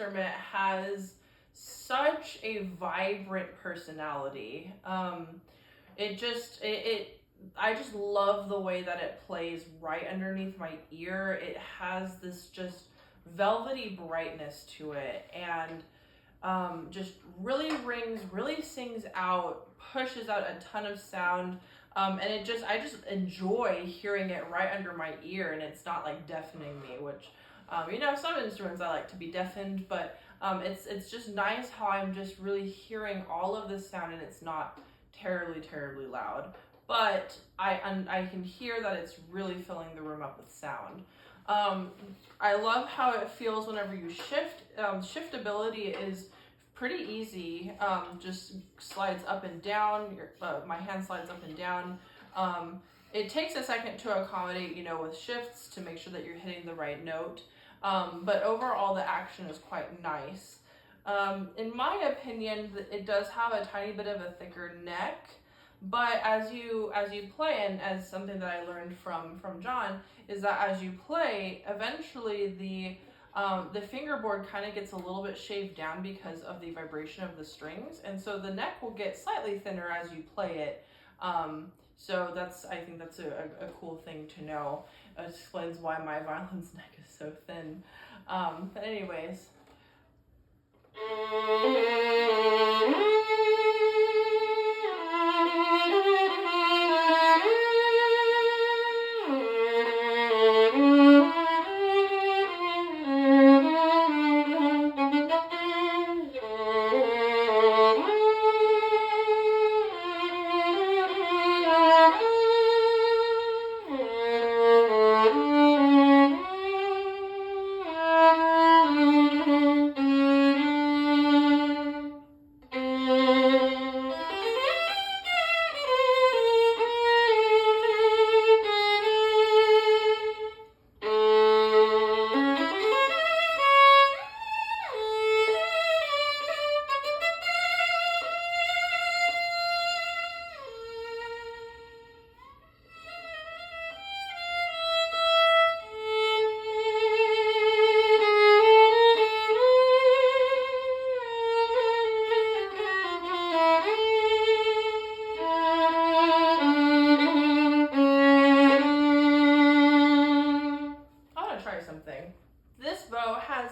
instrument has such a vibrant personality. I just love the way that it plays right underneath my ear. It has this just velvety brightness to it, and just really rings, really sings out, pushes out a ton of sound. And I just enjoy hearing it right under my ear, and it's not like deafening me, which, some instruments I like to be deafened, but it's just nice how I'm just really hearing all of this sound, and it's not terribly, terribly loud. But I can hear that it's really filling the room up with sound. I love how it feels whenever you shift. Shiftability is pretty easy. Just slides up and down. My hand slides up and down. It takes a second to accommodate, with shifts to make sure that you're hitting the right note. But overall, the action is quite nice. In my opinion, it does have a tiny bit of a thicker neck. But as you play, and as something that I learned from John, is that as you play, eventually the fingerboard kind of gets a little bit shaved down because of the vibration of the strings, and so the neck will get slightly thinner as you play it. So I think that's a cool thing to know. It explains why my violin's neck is so thin. But anyways.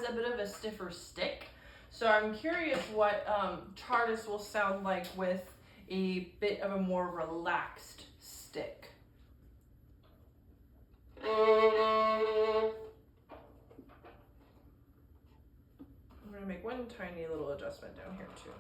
A bit of a stiffer stick, so I'm curious what Chartist will sound like with a bit of a more relaxed stick. I'm gonna make one tiny little adjustment down here too.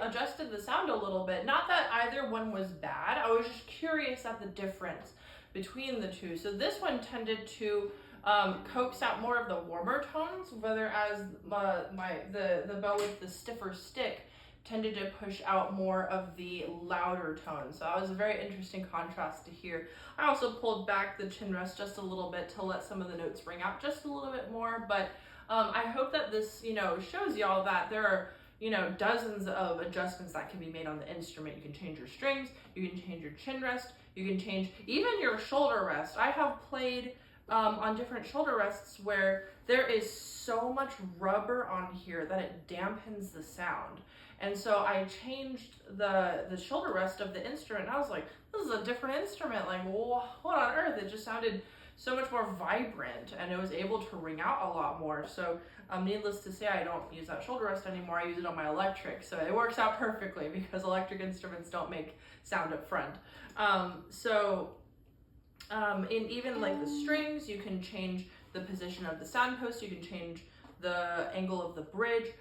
Adjusted the sound a little bit. Not that either one was bad. I was just curious at the difference between the two. So this one tended to coax out more of the warmer tones, whereas the bow with the stiffer stick tended to push out more of the louder tones. So that was a very interesting contrast to hear. I also pulled back the chin rest just a little bit to let some of the notes ring out just a little bit more. But I hope that this shows y'all that there are dozens of adjustments that can be made on the instrument. You can change your strings, you can change your chin rest, you can change even your shoulder rest. I have played on different shoulder rests where there is so much rubber on here that it dampens the sound. And so I changed the shoulder rest of the instrument, and I was like, this is a different instrument. Like, what on earth? It just sounded so much more vibrant, and it was able to ring out a lot more. So needless to say, I don't use that shoulder rest anymore. I use it on my electric, so it works out perfectly because electric instruments don't make sound up front. In even like the strings, you can change the position of the sound post, you can change the angle of the bridge.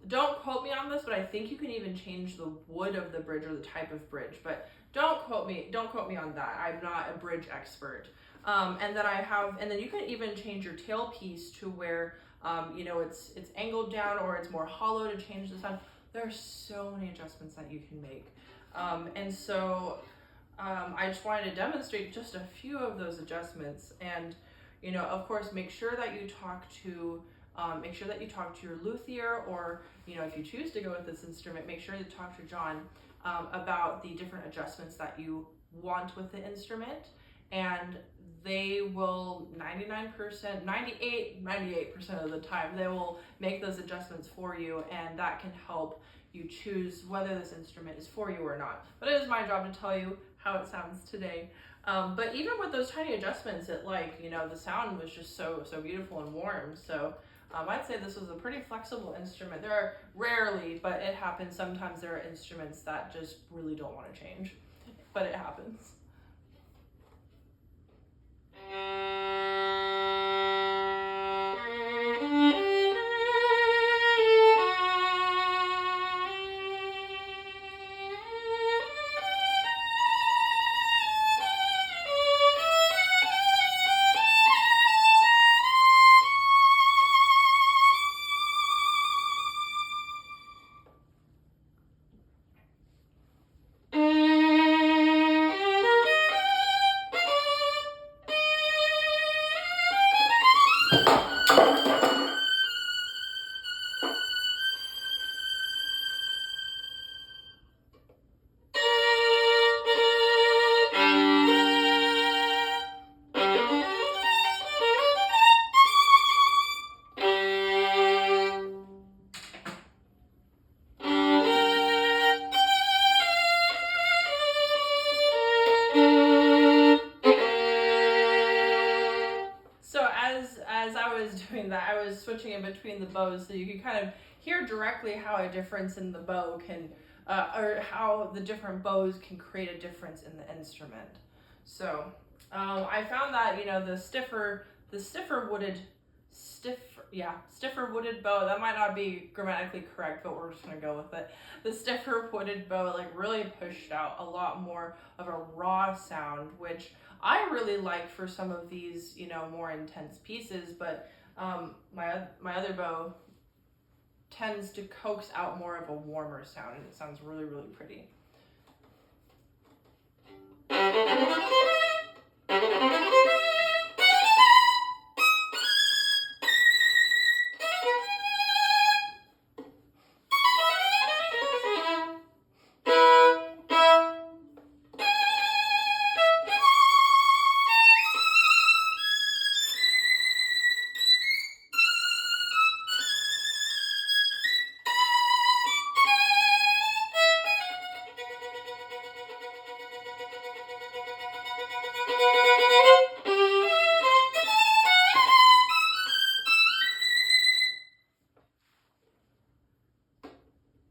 don't quote me on this, but I think you can even change the wood of the bridge or the type of bridge, but don't quote me on that. I'm not a bridge expert. And then you can even change your tailpiece to where, you know, it's angled down or it's more hollow to change the sound. There are so many adjustments that you can make. I just wanted to demonstrate just a few of those adjustments. And, you know, of course, make sure that you talk to your luthier, or, you know, if you choose to go with this instrument, make sure to talk to John about the different adjustments that you want with the instrument. And they will 98% of the time, they will make those adjustments for you, and that can help you choose whether this instrument is for you or not. But it is my job to tell you how it sounds today. But even with those tiny adjustments, it, like, you know, the sound was just so beautiful and warm. So I'd say this was a pretty flexible instrument. There are rarely, but it happens sometimes, there are instruments that just really don't want to change, but it happens. Doing that, I was switching in between the bows so you can kind of hear directly how a difference in the bow can, or how the different bows can create a difference in the instrument. So I found that, you know, the stiffer wooded bow, that might not be grammatically correct, but we're just gonna go with it. The stiffer wooded bow, like, really pushed out a lot more of a raw sound, which I really like for some of these, you know, more intense pieces. But my other bow tends to coax out more of a warmer sound, and it sounds really, really pretty.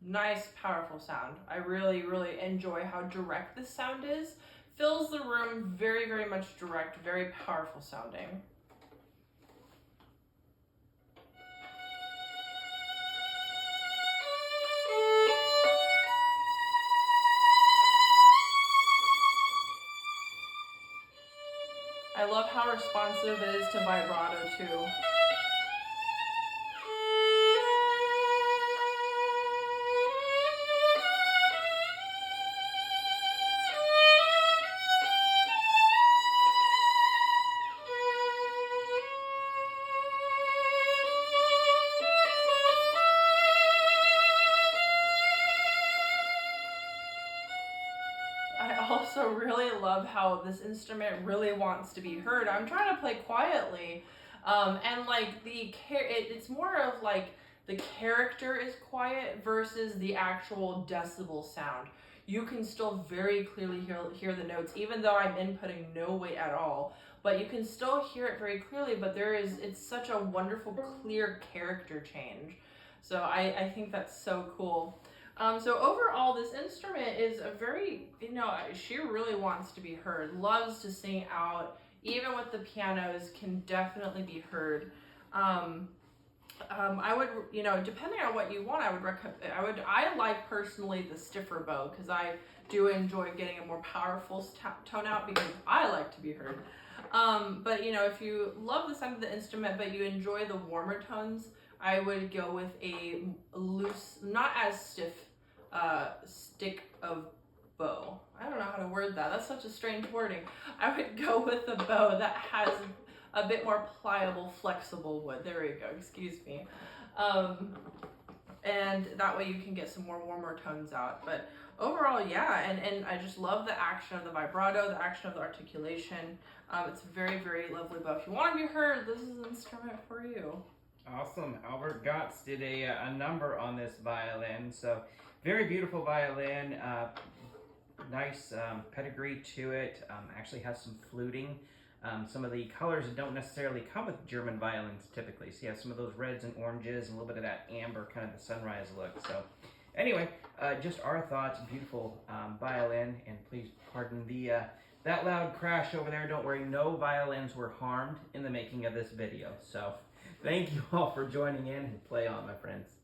Nice, powerful sound. I really, really enjoy how direct this sound is. Fills the room very, very much direct, very powerful sounding. I love how responsive it is to vibrato too. I also really love how this instrument really wants to be heard. I'm trying to play quietly, and like it's more of like the character is quiet versus the actual decibel sound. You can still very clearly hear the notes, even though I'm inputting no weight at all. But you can still hear it very clearly. But it's such a wonderful, clear character change. So I think that's so cool. So overall, this instrument is a very, you know, she really wants to be heard, loves to sing out, even with the pianos, can definitely be heard. I would, you know, depending on what you want, I would recommend. I like personally the stiffer bow because I do enjoy getting a more powerful tone out because I like to be heard. But you know, if you love the sound of the instrument but you enjoy the warmer tones, I would go with a loose, not as stiff stick of bow. I don't know how to word that. That's such a strange wording. I would go with a bow that has a bit more pliable, flexible wood. There we go, excuse me. And that way you can get some more warmer tones out. But overall, yeah, and I just love the action of the vibrato, the action of the articulation. It's a very, very lovely bow. If you want to be heard, this is an instrument for you. Awesome. Albert Goetz did a number on this violin. So very beautiful violin. Nice pedigree to it. Actually has some fluting. Some of the colors don't necessarily come with German violins typically. So you have some of those reds and oranges and a little bit of that amber, kind of the sunrise look. So anyway, just our thoughts. Beautiful violin. And please pardon the that loud crash over there. Don't worry, no violins were harmed in the making of this video. So thank you all for joining in, and play on, my friends.